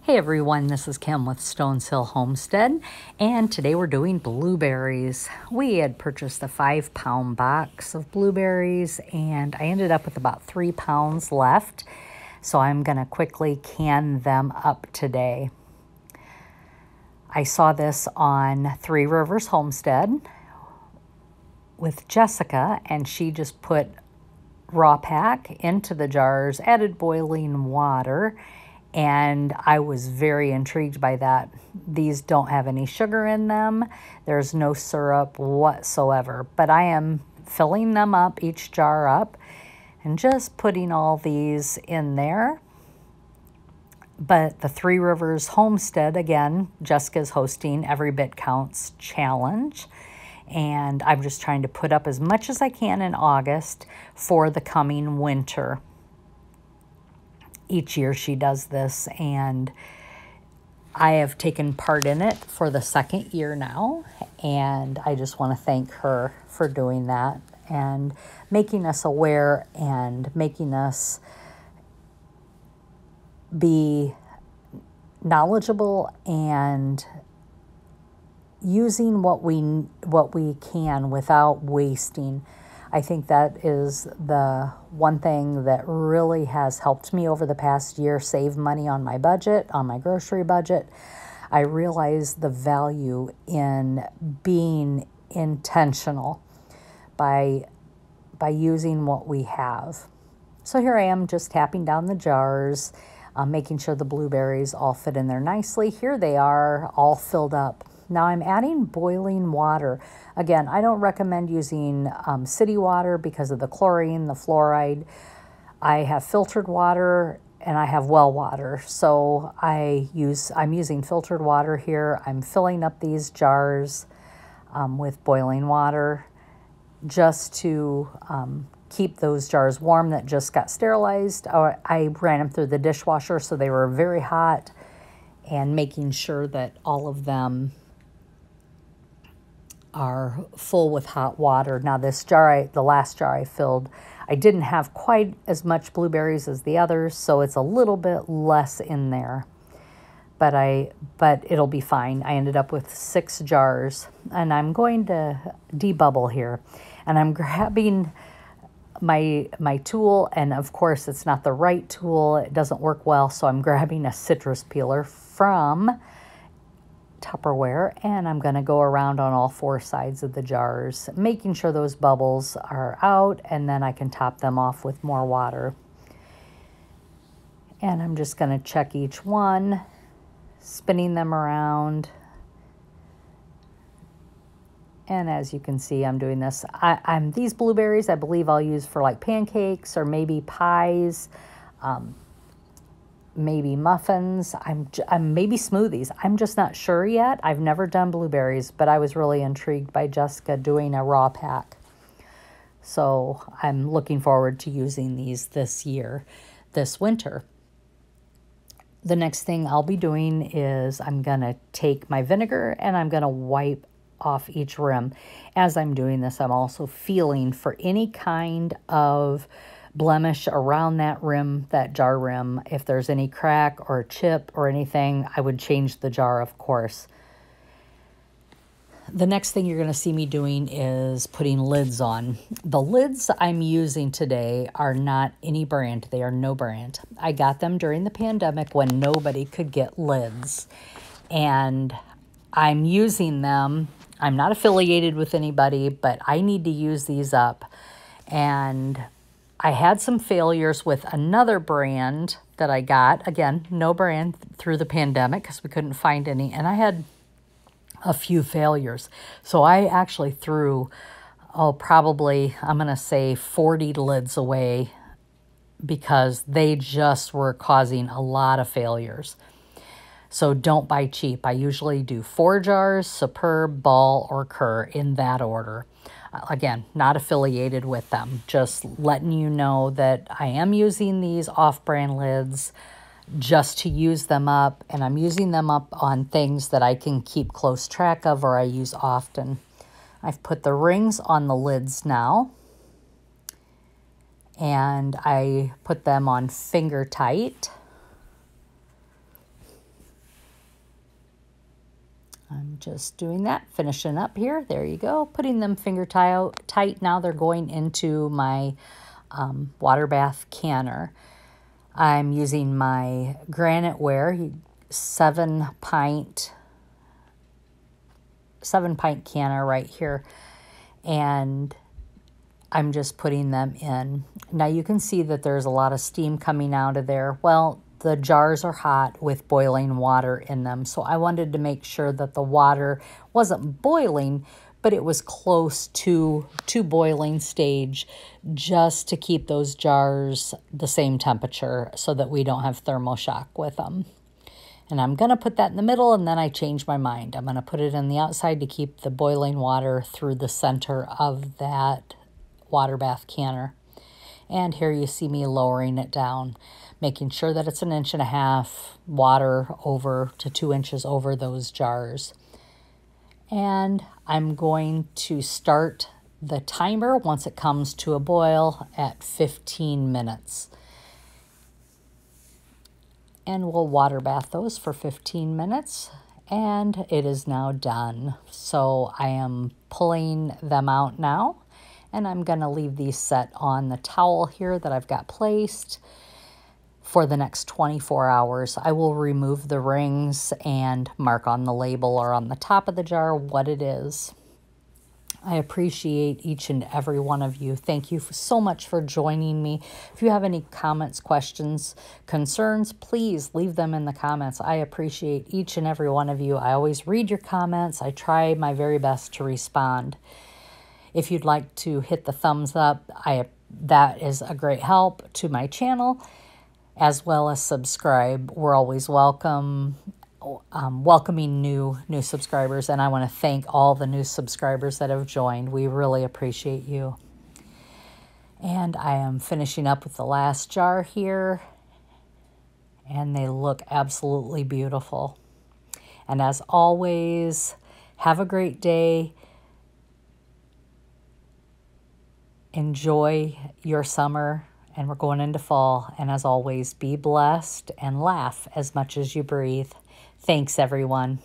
Hey everyone, this is Kim with Stones Hill Homestead, and today we're doing blueberries. We had purchased a 5-pound box of blueberries, and I ended up with about 3 pounds left, so I'm going to quickly can them up today. I saw this on Three Rivers Homestead with Jessica, and she just put raw pack into the jars, added boiling water, and I was very intrigued by that. These don't have any sugar in them. There's no syrup whatsoever. But I am filling them up, each jar up, and just putting all these in there. But the Three Rivers Homestead, again, Jessica's hosting Every Bit Counts Challenge. And I'm just trying to put up as much as I can in August for the coming winter. Each year she does this, and I have taken part in it for the second year now, and I just want to thank her for doing that and making us aware and making us be knowledgeable and using what we can without wasting. I think that is the one thing that really has helped me over the past year save money on my budget, on my grocery budget. I realize the value in being intentional by using what we have. So here I am just tapping down the jars, making sure the blueberries all fit in there nicely. Here they are, all filled up. Now I'm adding boiling water. Again, I don't recommend using city water because of the chlorine, the fluoride. I have filtered water and I have well water. So I'm using filtered water here. I'm filling up these jars with boiling water just to keep those jars warm that just got sterilized. I ran them through the dishwasher so they were very hot, and making sure that all of them are full with hot water. Now this jar, the last jar I filled, I didn't have quite as much blueberries as the others, so it's a little bit less in there. But it'll be fine. I ended up with 6 jars, and I'm going to debubble here. And I'm grabbing my tool, and of course it's not the right tool. It doesn't work well, so I'm grabbing a citrus peeler from Tupperware, and I'm going to go around on all 4 sides of the jars, making sure those bubbles are out, and then I can top them off with more water. And I'm just going to check each one, spinning them around. And as you can see, I'm doing this. These blueberries I believe I'll use for like pancakes or maybe pies, maybe muffins, maybe smoothies. I'm just not sure yet. I've never done blueberries, but I was really intrigued by Jessica doing a raw pack. So I'm looking forward to using these this winter. The next thing I'll be doing is I'm going to take my vinegar and I'm going to wipe off each rim. As I'm doing this, I'm also feeling for any kind of blemish around that rim, that jar rim. If there's any crack or chip or anything, I would change the jar, of course. The next thing you're going to see me doing is putting lids on. The lids I'm using today are not any brand. They are no brand. I got them during the pandemic when nobody could get lids. And I'm using them. I'm not affiliated with anybody, but I need to use these up. And I had some failures with another brand that I got. Again, no brand through the pandemic because we couldn't find any. And I had a few failures. So I actually threw, probably, I'm going to say 40 lids away because they just were causing a lot of failures. So don't buy cheap. I usually do 4 jars, Superb, Ball, or Kerr in that order. Again, not affiliated with them. Just letting you know that I am using these off-brand lids just to use them up. And I'm using them up on things that I can keep close track of or I use often. I've put the rings on the lids now. And I put them on finger tight. just doing that, finishing up here. There you go. Putting them finger tight. Now they're going into my water bath canner. I'm using my granite ware, 7-pint canner right here. And I'm just putting them in. Now you can see that there's a lot of steam coming out of there. Well, the jars are hot with boiling water in them. So I wanted to make sure that the water wasn't boiling, but it was close to boiling stage, just to keep those jars the same temperature so that we don't have thermal shock with them. And I'm going to put that in the middle, and then I change my mind. I'm going to put it on the outside to keep the boiling water through the center of that water bath canner. And here you see me lowering it down, making sure that it's 1.5 inches water over to 2 inches over those jars. And I'm going to start the timer once it comes to a boil at 15 minutes. And we'll water bath those for 15 minutes. And it is now done. So I am pulling them out now. And I'm going to leave these set on the towel here that I've got placed for the next 24 hours. I will remove the rings and mark on the label or on the top of the jar what it is. I appreciate each and every one of you. Thank you so much for joining me. If you have any comments, questions, concerns, please leave them in the comments. I appreciate each and every one of you. I always read your comments. I try my very best to respond. If you'd like to hit the thumbs up, that is a great help to my channel, as well as subscribe. We're always welcoming new subscribers, and I want to thank all the new subscribers that have joined. We really appreciate you. And I am finishing up with the last jar here, and they look absolutely beautiful. And as always, have a great day. Enjoy your summer, and we're going into fall. And as always, be blessed and laugh as much as you breathe. Thanks, everyone.